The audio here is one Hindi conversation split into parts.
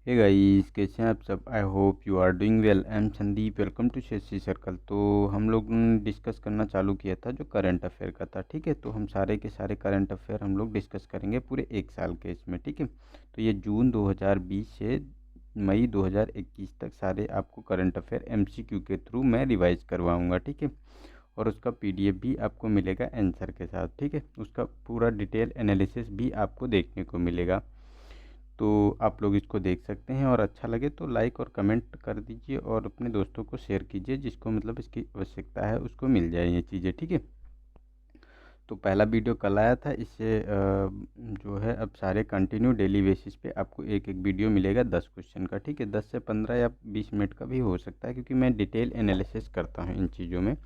हे गाइस, कैसे हैं आप सब। I hope you are doing well. I am Sandeep, welcome to Sheshi circle. तो हम लोग ने डिस्कस करना चालू किया था जो करंट अफेयर का था, ठीक है। तो हम सारे के सारे करंट अफेयर हम लोग डिस्कस करेंगे पूरे एक साल के इसमें, ठीक है। तो ये जून 2020 से मई 2021 तक सारे आपको करंट अफेयर एमसीक्यू के थ्रू मैं रिवाइज करवाऊँगा, ठीक है। और उसका पीडीएफ भी आपको मिलेगा आंसर के साथ, ठीक है। उसका पूरा डिटेल एनालिसिस भी आपको देखने को मिलेगा। तो आप लोग इसको देख सकते हैं, और अच्छा लगे तो लाइक और कमेंट कर दीजिए और अपने दोस्तों को शेयर कीजिए, जिसको मतलब इसकी आवश्यकता है उसको मिल जाए ये चीज़ें, ठीक है। तो पहला वीडियो कल आया था, इससे जो है अब सारे कंटिन्यू डेली बेसिस पे आपको एक एक वीडियो मिलेगा 10 क्वेश्चन का, ठीक है। 10 से 15 या 20 मिनट का भी हो सकता है, क्योंकि मैं डिटेल एनालिसिस करता हूँ इन चीज़ों में।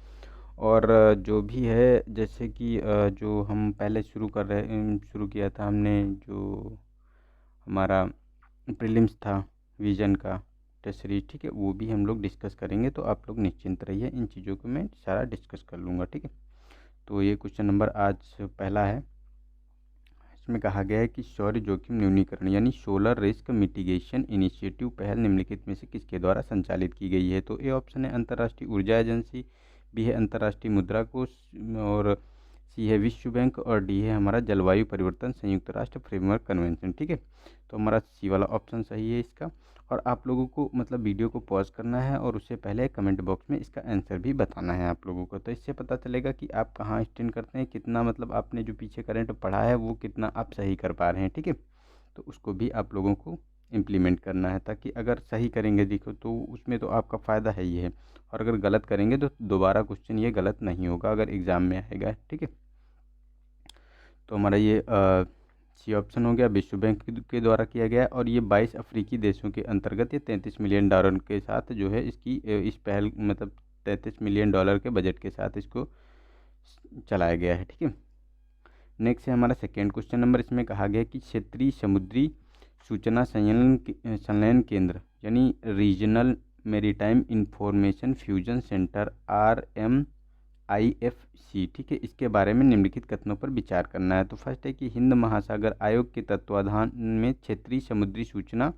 और जो भी है, जैसे कि जो हम पहले शुरू किया था हमने, जो हमारा प्रीलिम्स था विजन का टेस्ट सीरीज, ठीक है, वो भी हम लोग डिस्कस करेंगे। तो आप लोग निश्चिंत रहिए, इन चीज़ों को मैं सारा डिस्कस कर लूँगा, ठीक है। तो ये क्वेश्चन नंबर आज पहला है। इसमें कहा गया है कि सौर जोखिम न्यूनीकरण यानी सोलर रिस्क मिटिगेशन इनिशिएटिव पहल निम्नलिखित में से किसके द्वारा संचालित की गई है। तो ए ऑप्शन है अंतर्राष्ट्रीय ऊर्जा एजेंसी, बी है अंतर्राष्ट्रीय मुद्रा कोष, और सी है विश्व बैंक, और डी है हमारा जलवायु परिवर्तन संयुक्त राष्ट्र फ्रेमवर्क कन्वेंशन, ठीक है। तो हमारा सी वाला ऑप्शन सही है इसका। और आप लोगों को मतलब वीडियो को पॉज करना है, और उससे पहले कमेंट बॉक्स में इसका आंसर भी बताना है आप लोगों को। तो इससे पता चलेगा कि आप कहाँ स्टैंड करते हैं, कितना मतलब आपने जो पीछे करंट पढ़ा है वो कितना आप सही कर पा रहे हैं, ठीक है। तो उसको भी आप लोगों को इम्प्लीमेंट करना है, ताकि अगर सही करेंगे देखो तो उसमें तो आपका फ़ायदा है ही है, और अगर गलत करेंगे तो दोबारा क्वेश्चन ये गलत नहीं होगा अगर एग्ज़ाम में आएगा, ठीक है। तो हमारा ये सी ऑप्शन हो गया, विश्व बैंक के द्वारा किया गया है। और ये 22 अफ्रीकी देशों के अंतर्गत ये $33 मिलियन के साथ जो है इसकी इस पहल मतलब $33 मिलियन के बजट के साथ इसको चलाया गया है, ठीक है। नेक्स्ट है हमारा सेकेंड क्वेश्चन नंबर। इसमें कहा गया है कि क्षेत्रीय समुद्री सूचना संलयन केंद्र यानी regional maritime information fusion centre RMIFC, ठीक है, इसके बारे में निम्नलिखित कथनों पर विचार करना है। तो फर्स्ट है कि हिंद महासागर आयोग के तत्वाधान में क्षेत्रीय समुद्री सूचना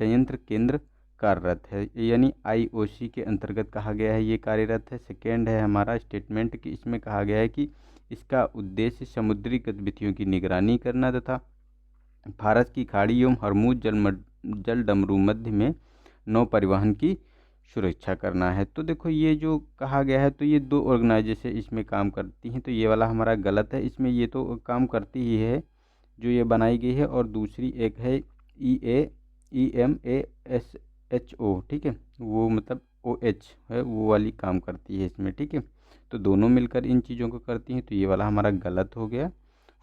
संयंत्र केंद्र कार्यरत है, यानी IOC के अंतर्गत कहा गया है ये कार्यरत है। सेकेंड है हमारा स्टेटमेंट कि इसमें कहा गया है कि इसका उद्देश्य समुद्री गतिविधियों की निगरानी करना तथा भारत की खाड़ी एवं हरमुज जलडमरू मध्य में नौ परिवहन की सुरक्षा करना है। तो देखो ये जो कहा गया है, तो ये दो ऑर्गेनाइजेशन इसमें काम करती हैं, तो ये वाला हमारा गलत है। इसमें ये तो काम करती ही है जो ये बनाई गई है, और दूसरी एक है EMASHO, ठीक है, वो मतलब OH है, वो वाली काम करती है इसमें, ठीक है। तो दोनों मिलकर इन चीज़ों को करती हैं, तो ये वाला हमारा गलत हो गया।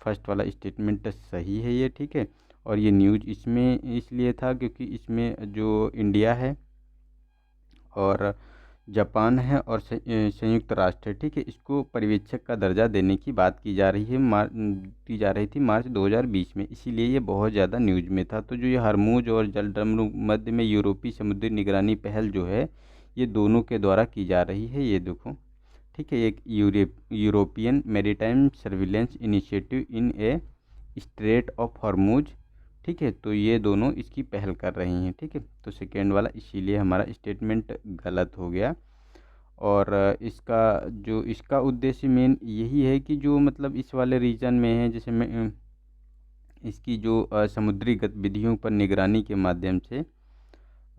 फर्स्ट वाला स्टेटमेंट सही है ये, ठीक है। और ये न्यूज़ इसमें इसलिए था क्योंकि इसमें जो इंडिया है और जापान है और संयुक्त राष्ट्र है, ठीक है, इसको पर्यवेक्षक का दर्जा देने की बात की जा रही थी मार्च 2020 में, इसीलिए ये बहुत ज़्यादा न्यूज में था। तो जो ये हरमुज और जलडमरू मध्य में यूरोपीय समुद्री निगरानी पहल जो है ये दोनों के द्वारा की जा रही है, ये देखो, ठीक है। एक European maritime surveillance initiative in a straight of Hormuz, ठीक है। तो ये दोनों इसकी पहल कर रही हैं, ठीक है। तो सेकेंड वाला इसीलिए हमारा स्टेटमेंट गलत हो गया। और इसका उद्देश्य मेन यही है कि जो मतलब इस वाले रीजन में है, जैसे मैं इसकी जो समुद्री गतिविधियों पर निगरानी के माध्यम से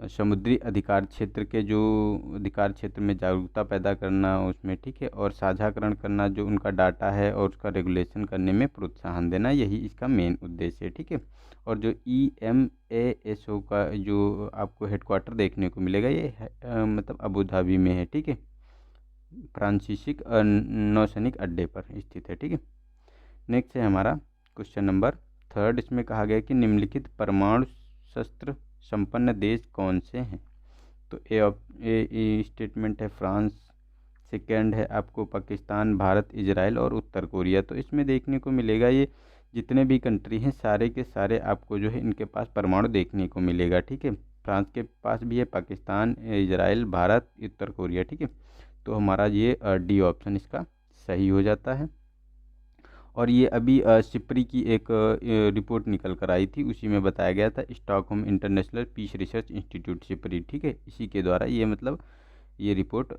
समुद्री अधिकार क्षेत्र में जागरूकता पैदा करना उसमें, ठीक है, और साझाकरण करना जो उनका डाटा है और उसका रेगुलेशन करने में प्रोत्साहन देना, यही इसका मेन उद्देश्य है, ठीक है। और जो EMASO का जो आपको हेडक्वार्टर देखने को मिलेगा ये मतलब अबू धाबी में है, ठीक है, फ्रांसीसिक नौसैनिक अड्डे पर स्थित है, ठीक है। नेक्स्ट है हमारा क्वेश्चन नंबर थर्ड। इसमें कहा गया कि निम्नलिखित परमाणु शस्त्र संपन्न देश कौन से हैं। तो ए स्टेटमेंट है फ्रांस, सेकेंड है आपको पाकिस्तान, भारत, इजराइल और उत्तर कोरिया। तो इसमें देखने को मिलेगा ये जितने भी कंट्री हैं सारे के सारे आपको जो है इनके पास परमाणु देखने को मिलेगा, ठीक है। फ्रांस के पास भी है, पाकिस्तान, इजराइल, भारत, उत्तर कोरिया, ठीक है। तो हमारा ये डी ऑप्शन इसका सही हो जाता है। और ये अभी सिप्री की एक रिपोर्ट निकल कर आई थी, उसी में बताया गया था, Stockholm International Peace Research Institute SIPRI, ठीक है, इसी के द्वारा ये मतलब ये रिपोर्ट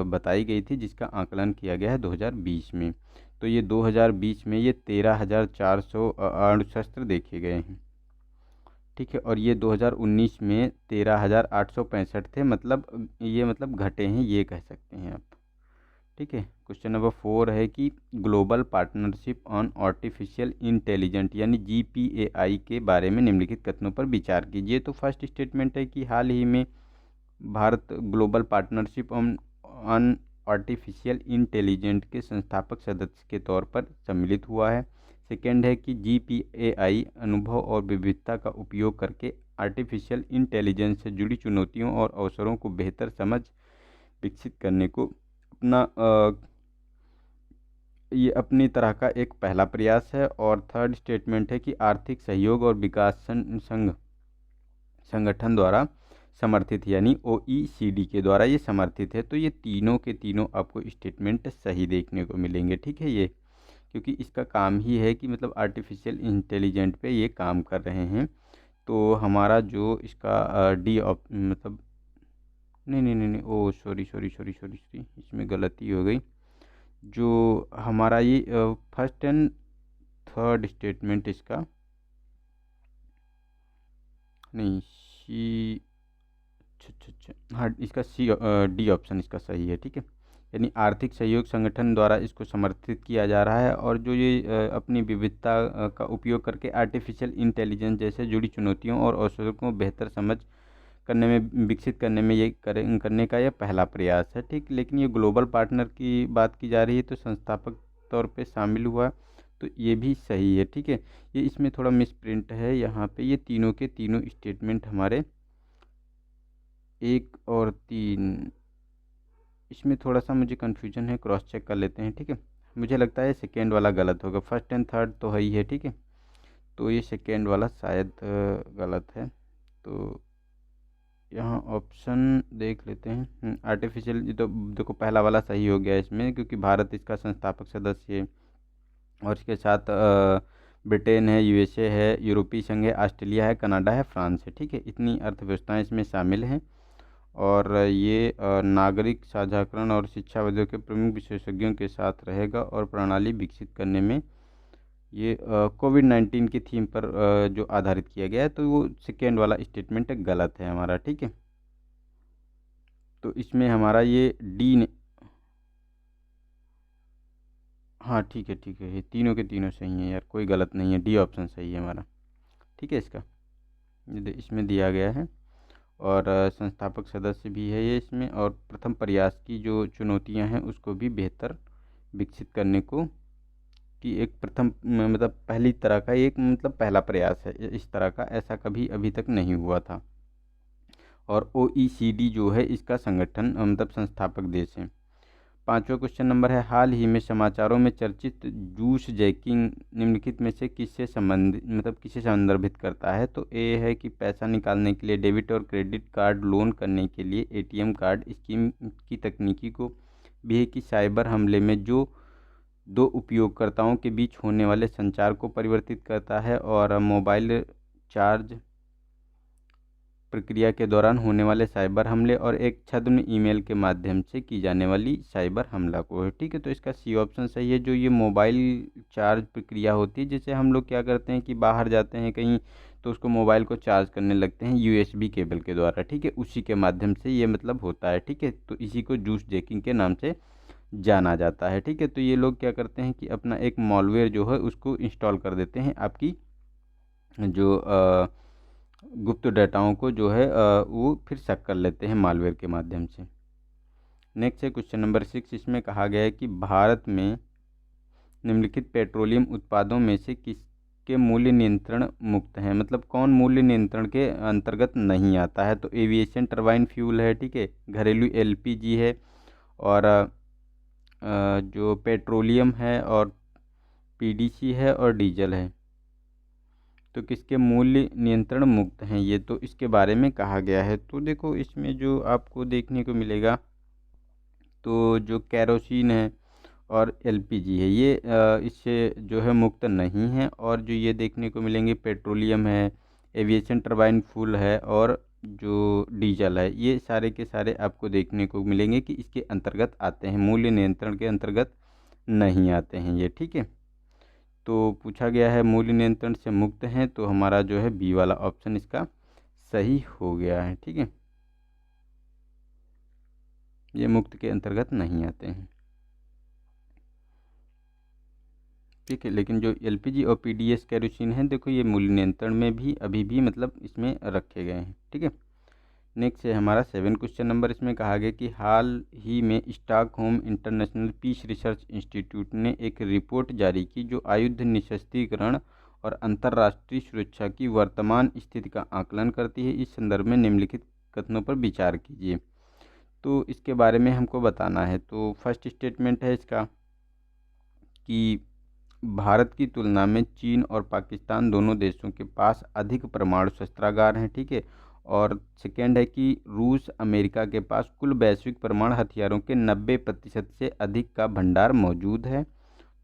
बताई गई थी, जिसका आकलन किया गया है 2020 में। तो ये 2020 में ये 13,400 अणुशस्त्र देखे गए हैं, ठीक है, और ये 2019 में 13,865 थे, मतलब ये मतलब घटे हैं, ये कह सकते हैं आप, ठीक है। क्वेश्चन नंबर 4 है कि global partnership on artificial intelligent यानी GPAI के बारे में निम्नलिखित कथनों पर विचार कीजिए। तो फर्स्ट स्टेटमेंट है कि हाल ही में Bharat global partnership on on artificial intelligent के संस्थापक सदस्य के तौर पर सम्मिलित हुआ है। सेकेंड है कि GPAI अनुभव और विविधता का उपयोग करके आर्टिफिशियल इंटेलिजेंस से जुड़ी चुनौतियों और अवसरों को बेहतर समझ विकसित करने को ये अपनी तरह का एक पहला प्रयास है। और थर्ड स्टेटमेंट है कि आर्थिक सहयोग और विकास संगठन द्वारा समर्थित यानी OECD के द्वारा ये समर्थित है। तो ये तीनों के तीनों आपको स्टेटमेंट सही देखने को मिलेंगे, ठीक है, ये क्योंकि इसका काम ही है कि मतलब आर्टिफिशियल इंटेलिजेंट पे ये काम कर रहे हैं। तो हमारा जो इसका मतलब नहीं, oh sorry sorry sorry sorry sorry, इसमें गलती हो गई। जो हमारा ये फर्स्ट एंड थर्ड स्टेटमेंट इसका नहीं, सी, अच्छा, हाँ, इसका D ऑप्शन इसका सही है, ठीक है, यानी आर्थिक सहयोग संगठन द्वारा इसको समर्थित किया जा रहा है। और जो ये अपनी विविधता का उपयोग करके आर्टिफिशियल इंटेलिजेंस जैसे जुड़ी चुनौतियों और अवसरों को बेहतर समझ करने में विकसित करने में ये करने का यह पहला प्रयास है, ठीक। लेकिन ये ग्लोबल पार्टनर की बात की जा रही है, तो संस्थापक तौर पे शामिल हुआ, तो ये भी सही है, ठीक है। ये इसमें थोड़ा मिसप्रिंट है यहाँ पे, ये तीनों के तीनों स्टेटमेंट हमारे 1 और 3, इसमें थोड़ा सा मुझे कन्फ्यूजन है, क्रॉस चेक कर लेते हैं, ठीक है। मुझे लगता है सेकेंड वाला गलत होगा, फर्स्ट एंड थर्ड तो है ही है, ठीक है, तो ये सेकेंड वाला शायद गलत है। तो यहाँ ऑप्शन देख लेते हैं, आर्टिफिशियल, ये तो देखो पहला वाला सही हो गया इसमें, क्योंकि भारत इसका संस्थापक सदस्य है, और इसके साथ ब्रिटेन है, USA है, यूरोपीय संघ है, ऑस्ट्रेलिया है, कनाडा है, फ्रांस है, ठीक है, इतनी अर्थव्यवस्थाएं इसमें शामिल हैं। और ये नागरिक साझाकरण और शिक्षाविदों के प्रमुख विशेषज्ञों के साथ रहेगा, और प्रणाली विकसित करने में ये कोविड-19 की थीम पर जो आधारित किया गया है, तो वो सेकेंड वाला स्टेटमेंट गलत है हमारा, ठीक है। तो इसमें हमारा ये डी हाँ, ठीक है, ये तीनों के तीनों सही हैं यार, कोई गलत नहीं है, D ऑप्शन सही है हमारा, ठीक है। इसका इसमें दिया गया है, और संस्थापक सदस्य भी है ये इसमें, और प्रथम प्रयास की जो चुनौतियां हैं उसको भी बेहतर विकसित करने को कि एक प्रथम मतलब पहली तरह का एक मतलब पहला प्रयास है इस तरह का, ऐसा कभी अभी तक नहीं हुआ था। और OECD जो है इसका संगठन मतलब संस्थापक देश है। पांचवा क्वेश्चन नंबर है, हाल ही में समाचारों में चर्चित जूस जैकिंग निम्नलिखित में से किससे संबंधित मतलब किसे संदर्भित करता है। तो ए है कि पैसा निकालने के लिए डेबिट और क्रेडिट कार्ड, लोन करने के लिए ATM कार्ड स्कीम की तकनीकी को, बी है कि साइबर हमले में जो दो उपयोगकर्ताओं के बीच होने वाले संचार को परिवर्तित करता है, और मोबाइल चार्ज प्रक्रिया के दौरान होने वाले साइबर हमले, और एक छद्म ईमेल के माध्यम से की जाने वाली साइबर हमला को है, ठीक है। तो इसका C ऑप्शन सही है। जो ये मोबाइल चार्ज प्रक्रिया होती है, जैसे हम लोग क्या करते हैं कि बाहर जाते हैं कहीं, तो उसको मोबाइल को चार्ज करने लगते हैं USB केबल के द्वारा, ठीक है, उसी के माध्यम से ये मतलब होता है, ठीक है। तो इसी को जूस जैकिंग के नाम से जाना जाता है, ठीक है। तो ये लोग क्या करते हैं कि अपना एक मॉलवेयर जो है उसको इंस्टॉल कर देते हैं, आपकी जो गुप्त डाटाओं को जो है वो फिर शक कर लेते हैं मालवेयर के माध्यम से। नेक्स्ट है क्वेश्चन नंबर 6, इसमें कहा गया है कि भारत में निम्नलिखित पेट्रोलियम उत्पादों में से किसके मूल्य नियंत्रण मुक्त हैं, मतलब कौन मूल्य नियंत्रण के अंतर्गत नहीं आता है। तो एविएशन टरबाइन फ्यूल है, ठीक है, घरेलू LPG है, और जो पेट्रोलियम है, और PDC है, और डीजल है। तो किसके मूल्य नियंत्रण मुक्त हैं, ये तो इसके बारे में कहा गया है। तो देखो इसमें जो आपको देखने को मिलेगा, तो जो कैरोसिन है और एलपीजी है, ये इससे जो है मुक्त नहीं है। और जो ये देखने को मिलेंगे पेट्रोलियम है, एविएशन टरबाइन फ्यूल है और जो डीजल है, ये सारे के सारे आपको देखने को मिलेंगे कि इसके अंतर्गत आते हैं, मूल्य नियंत्रण के अंतर्गत नहीं आते हैं ये। ठीक है, तो पूछा गया है मूल्य नियंत्रण से मुक्त हैं, तो हमारा जो है बी वाला ऑप्शन इसका सही हो गया है। ठीक है, ये मुक्त के अंतर्गत नहीं आते हैं। ठीक है, लेकिन जो एलपीजी और पीडीएस केरोसिन है, देखो ये मूल्य नियंत्रण में भी अभी भी मतलब इसमें रखे गए हैं। ठीक है, नेक्स्ट है हमारा 7 क्वेश्चन नंबर। इसमें कहा गया कि हाल ही में Stockholm International Peace Research Institute ने एक रिपोर्ट जारी की जो आयुध निरस्त्रीकरण और अंतर्राष्ट्रीय सुरक्षा की वर्तमान स्थिति का आकलन करती है। इस संदर्भ में निम्नलिखित कथनों पर विचार कीजिए। तो इसके बारे में हमको बताना है। तो फर्स्ट स्टेटमेंट है इसका कि भारत की तुलना में चीन और पाकिस्तान दोनों देशों के पास अधिक परमाणु शस्त्रागार हैं। ठीक है, और सेकेंड है कि रूस अमेरिका के पास कुल वैश्विक परमाणु हथियारों के 90% से अधिक का भंडार मौजूद है।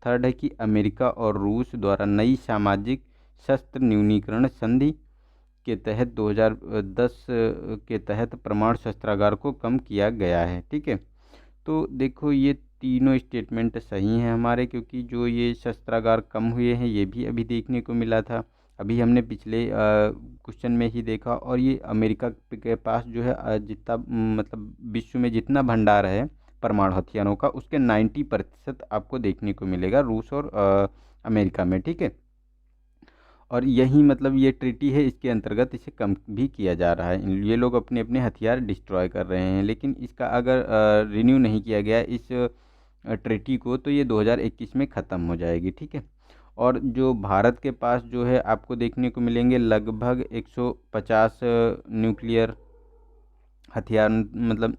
थर्ड है कि अमेरिका और रूस द्वारा नई सामाजिक शस्त्र न्यूनीकरण संधि के तहत 2010 के तहत परमाणु शस्त्रागार को कम किया गया है। ठीक है, तो देखो ये तीनों स्टेटमेंट सही हैं हमारे, क्योंकि जो ये शस्त्रागार कम हुए हैं ये भी अभी देखने को मिला था, अभी हमने पिछले क्वेश्चन में ही देखा। और ये अमेरिका के पास जो है जितना मतलब विश्व में जितना भंडार है परमाणु हथियारों का, उसके 90% आपको देखने को मिलेगा रूस और अमेरिका में। ठीक है, और यही मतलब ये ट्रीटी है, इसके अंतर्गत इसे कम भी किया जा रहा है। ये लोग अपने अपने हथियार डिस्ट्रॉय कर रहे हैं, लेकिन इसका अगर रिन्यू नहीं किया गया इस ट्रीटी को, तो ये 2021 में ख़त्म हो जाएगी। ठीक है, और जो भारत के पास जो है आपको देखने को मिलेंगे लगभग 150 न्यूक्लियर हथियार, मतलब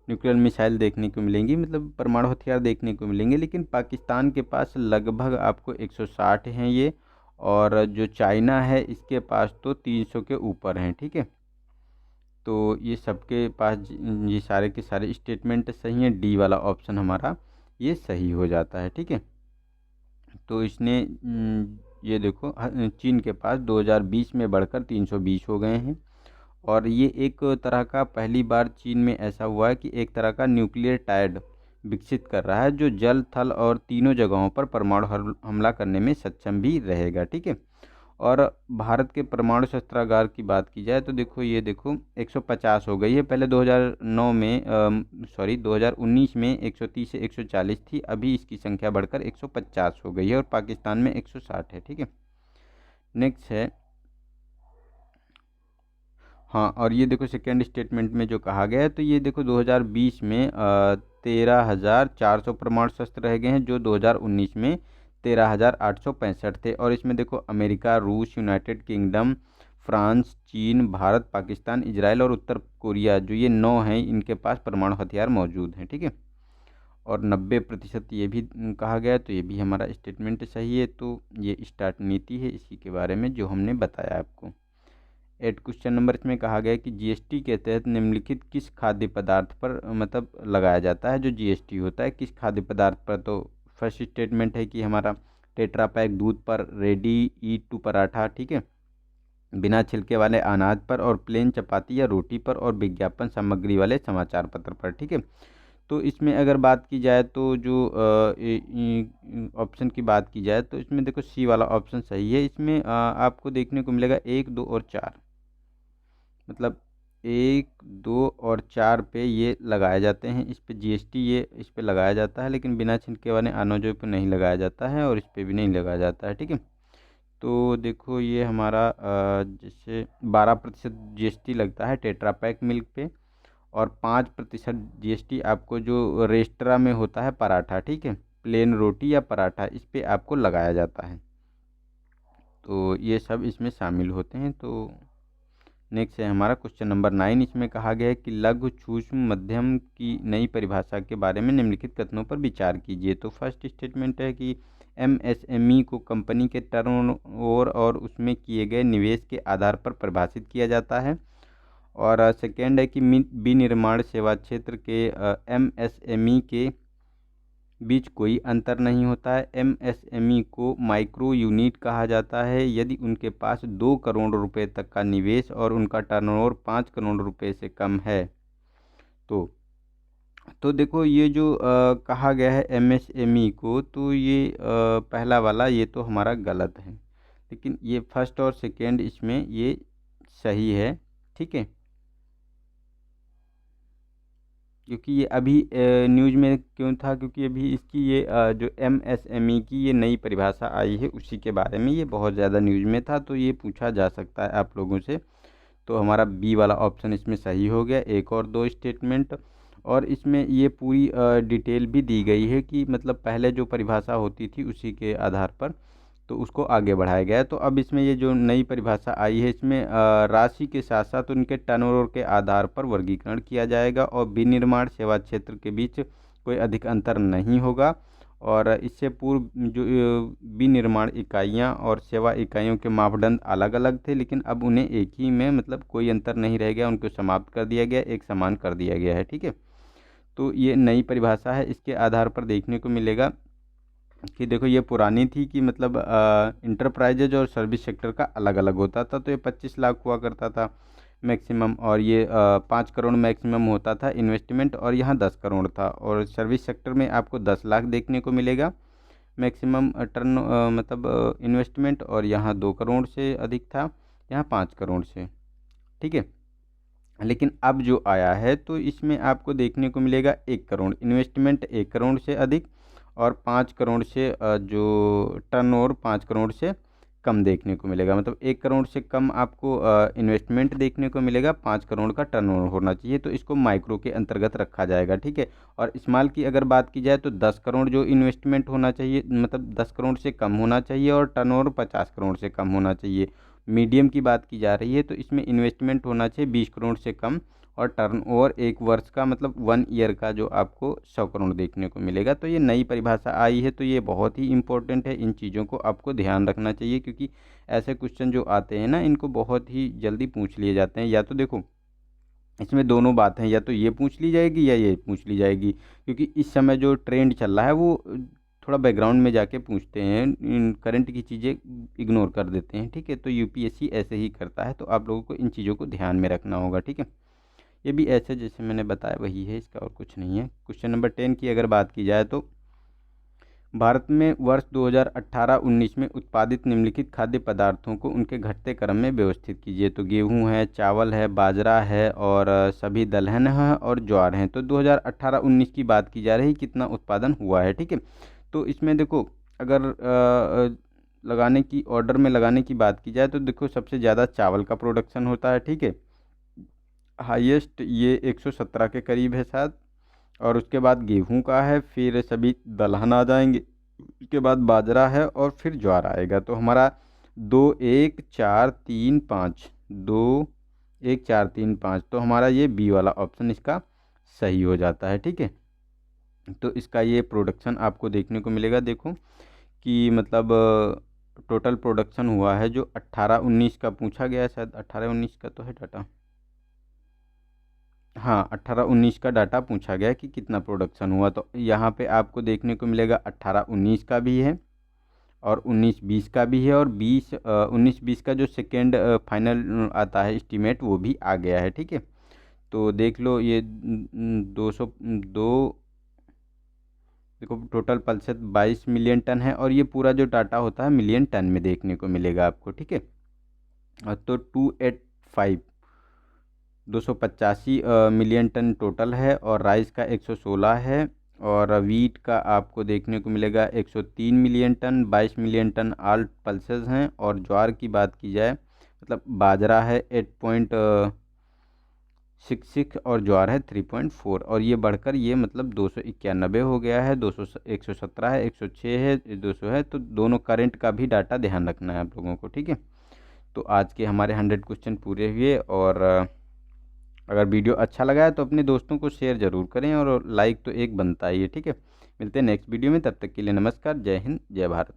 न्यूक्लियर मिसाइल देखने को मिलेंगी, मतलब परमाणु हथियार देखने को मिलेंगे। लेकिन पाकिस्तान के पास लगभग आपको 160 हैं ये, और जो चाइना है इसके पास तो 300 के ऊपर हैं। ठीक है, तो ये सबके पास ये सारे के सारे स्टेटमेंट सही हैं। डी वाला ऑप्शन हमारा ये सही हो जाता है। ठीक है, तो इसने ये देखो चीन के पास 2020 में बढ़कर 320 हो गए हैं। और ये एक तरह का पहली बार चीन में ऐसा हुआ है कि एक तरह का न्यूक्लियर टायड विकसित कर रहा है जो जल थल और तीनों जगहों पर परमाणु हमला करने में सक्षम भी रहेगा। ठीक है, और भारत के परमाणु शस्त्रागार की बात की जाए तो देखो ये देखो 150 हो गई है। पहले 2009 में 2019 में 130 से 140 थी, अभी इसकी संख्या बढ़कर 150 हो गई है, और पाकिस्तान में 160 है। ठीक है, नेक्स्ट है हाँ, और ये देखो सेकेंड स्टेटमेंट में जो कहा गया है, तो ये देखो 2020 में 13,400 परमाणु शस्त्र रह गए हैं, जो 2019 में 13,865 थे। और इसमें देखो अमेरिका, रूस, यूनाइटेड किंगडम, फ्रांस, चीन, भारत, पाकिस्तान, इजराइल और उत्तर कोरिया, जो ये 9 हैं, इनके पास परमाणु हथियार मौजूद हैं। ठीक है, और 90% ये भी कहा गया, तो ये भी हमारा स्टेटमेंट सही है। तो ये स्टार्ट नीति है इसी के बारे में जो हमने बताया आपको। 8 क्वेश्चन नंबर इसमें कहा गया है कि जीएसटी के तहत निम्नलिखित किस खाद्य पदार्थ पर मतलब लगाया जाता है। जो जीएसटी होता है किस खाद्य पदार्थ पर, तो फर्स्ट स्टेटमेंट है कि हमारा टेट्रा पैक दूध पर, रेडी ईट टू पराठा, ठीक है, बिना छिलके वाले अनाज पर, और प्लेन चपाती या रोटी पर, और विज्ञापन सामग्री वाले समाचार पत्र पर। ठीक है, तो इसमें अगर बात की जाए तो जो ऑप्शन की बात की जाए तो इसमें देखो सी वाला ऑप्शन सही है। इसमें आपको देखने को मिलेगा 1, 2 और 4, मतलब 1, 2 और 4 पे ये लगाए जाते हैं, इस पे जीएसटी ये इस पे लगाया जाता है, लेकिन बिना छिलके वाले अनाजों पे नहीं लगाया जाता है, और इस पे भी नहीं लगाया जाता है। ठीक है, तो देखो ये हमारा जैसे 12% जीएसटी लगता है टेट्रा पैक मिल्क पे, और 5% जीएसटी आपको जो रेस्टोरेंट में होता है पराठा, ठीक है, प्लेन रोटी या पराठा, इस पे आपको लगाया जाता है। तो ये सब इसमें शामिल होते हैं। तो नेक्स्ट है हमारा क्वेश्चन नंबर 9। इसमें कहा गया है कि लघु सूक्ष्म मध्यम की नई परिभाषा के बारे में निम्नलिखित कथनों पर विचार कीजिए। तो फर्स्ट स्टेटमेंट है कि एमएसएमई को कंपनी के टर्नओवर और उसमें किए गए निवेश के आधार पर परिभाषित किया जाता है। और सेकेंड है कि विनिर्माण सेवा क्षेत्र के एमएसएमई के बीच कोई अंतर नहीं होता है। एमएसएमई को माइक्रो यूनिट कहा जाता है यदि उनके पास 2 करोड़ रुपए तक का निवेश और उनका टर्नओवर 5 करोड़ रुपए से कम है। तो देखो ये जो कहा गया है एमएसएमई को, तो ये पहला वाला ये तो हमारा गलत है, लेकिन ये फर्स्ट और सेकंड इसमें ये सही है, ठीक है। क्योंकि ये अभी न्यूज़ में क्यों था, क्योंकि अभी इसकी ये जो एमएसएमई की ये नई परिभाषा आई है उसी के बारे में ये बहुत ज़्यादा न्यूज़ में था, तो ये पूछा जा सकता है आप लोगों से। तो हमारा बी वाला ऑप्शन इसमें सही हो गया। एक और दो स्टेटमेंट, और इसमें ये पूरी डिटेल भी दी गई है कि मतलब पहले जो परिभाषा होती थी उसी के आधार पर तो उसको आगे बढ़ाया गया है। तो अब इसमें ये जो नई परिभाषा आई है इसमें राशि के साथ साथ उनके टर्नओवर के आधार पर वर्गीकरण किया जाएगा और विनिर्माण सेवा क्षेत्र के बीच कोई अधिक अंतर नहीं होगा। और इससे पूर्व जो विनिर्माण इकाइयाँ और सेवा इकाइयों के मापदंड अलग अलग थे, लेकिन अब उन्हें एक ही में मतलब कोई अंतर नहीं रह गया, उनको समाप्त कर दिया गया, एक समान कर दिया गया है, ठीक है। तो ये नई परिभाषा है, इसके आधार पर देखने को मिलेगा कि देखो ये पुरानी थी कि मतलब इंटरप्राइजेज और सर्विस सेक्टर का अलग अलग होता था, तो ये 25 लाख हुआ करता था मैक्सिमम, और ये 5 करोड़ मैक्सिमम होता था इन्वेस्टमेंट, और यहाँ 10 करोड़ था। और सर्विस सेक्टर में आपको 10 लाख देखने को मिलेगा मैक्सिमम टर्न मतलब इन्वेस्टमेंट, और यहाँ 2 करोड़ से अधिक था, यहाँ 5 करोड़ से, ठीक है। लेकिन अब जो आया है तो इसमें आपको देखने को मिलेगा 1 करोड़ इन्वेस्टमेंट, 1 करोड़ से अधिक, और 5 करोड़ से जो टर्नओवर 5 करोड़ से कम देखने को मिलेगा। मतलब 1 करोड़ से कम आपको इन्वेस्टमेंट देखने को मिलेगा, 5 करोड़ का टर्नओवर होना चाहिए, तो इसको माइक्रो के अंतर्गत रखा जाएगा, ठीक है। और स्मॉल की अगर बात की जाए तो 10 करोड़ जो इन्वेस्टमेंट होना चाहिए, मतलब 10 करोड़ से कम होना चाहिए, और टर्नओवर 50 करोड़ से कम होना चाहिए। मीडियम की बात की जा रही है तो इसमें इन्वेस्टमेंट होना चाहिए 20 करोड़ से कम, और टर्नओवर 1 वर्ष का मतलब 1 ईयर का जो आपको 100 करोड़ देखने को मिलेगा। तो ये नई परिभाषा आई है, तो ये बहुत ही इंपॉर्टेंट है, इन चीज़ों को आपको ध्यान रखना चाहिए, क्योंकि ऐसे क्वेश्चन जो आते हैं ना इनको बहुत ही जल्दी पूछ लिए जाते हैं। या तो देखो इसमें दोनों बात हैं, या तो ये पूछ ली जाएगी या ये पूछ ली जाएगी, क्योंकि इस समय जो ट्रेंड चल रहा है वो थोड़ा बैकग्राउंड में जाके पूछते हैं, करंट की चीज़ें इग्नोर कर देते हैं, ठीक है। तो यूपीएससी ऐसे ही करता है, तो आप लोगों को इन चीज़ों को ध्यान में रखना होगा, ठीक है। ये भी ऐसे जैसे मैंने बताया वही है, इसका और कुछ नहीं है। क्वेश्चन नंबर 10 की अगर बात की जाए तो भारत में वर्ष 2018-19 में उत्पादित निम्नलिखित खाद्य पदार्थों को उनके घटते क्रम में व्यवस्थित कीजिए। तो गेहूं है, चावल है, बाजरा है, और सभी दलहन है और ज्वार हैं। तो 2018-19 की बात की जा रही कितना उत्पादन हुआ है, ठीक है। तो इसमें देखो अगर लगाने की ऑर्डर में लगाने की बात की जाए तो देखो सबसे ज़्यादा चावल का प्रोडक्शन होता है, ठीक है। हाईएस्ट ये 117 के करीब है शायद, और उसके बाद गेहूं का है, फिर सभी दलहन आ जाएंगे, उसके बाद बाजरा है, और फिर ज्वार आएगा। तो हमारा 2 1 4 3 5 2 1 4 3 5, तो हमारा ये बी वाला ऑप्शन इसका सही हो जाता है, ठीक है। तो इसका ये प्रोडक्शन आपको देखने को मिलेगा, देखो कि मतलब टोटल प्रोडक्शन हुआ है जो 18-19 का पूछा गया है, शायद 18-19 का तो है डाटा, हाँ 18-19 का डाटा पूछा गया कि कितना प्रोडक्शन हुआ। तो यहाँ पे आपको देखने को मिलेगा 18-19 का भी है, और 19-20 का भी है, और 19-20 का जो सेकेंड फाइनल आता है एस्टीमेट वो भी आ गया है, ठीक है। तो देख लो ये 202, देखो टोटल पल्सेस 22 मिलियन टन है, और ये पूरा जो डाटा होता है मिलियन टन में देखने को मिलेगा आपको, ठीक है। तो 285 मिलियन टन टोटल है, और राइस का 116 है, और वीट का आपको देखने को मिलेगा 103 million ton, 22 million ton all pulses हैं। और ज्वार की बात की जाए मतलब बाजरा है 8.66 और ज्वार है 3.4, और ये बढ़कर ये मतलब 291 हो गया है, 117 है, 106 है, 200 है। तो दोनों करंट का भी डाटा ध्यान रखना है आप लोगों को, ठीक है। तो आज के हमारे 100 क्वेश्चन पूरे हुए, और अगर वीडियो अच्छा लगा है तो अपने दोस्तों को शेयर ज़रूर करें, और लाइक तो एक बनता ही है, ठीक है। मिलते हैं नेक्स्ट वीडियो में, तब तक के लिए नमस्कार, जय हिंद, जय भारत।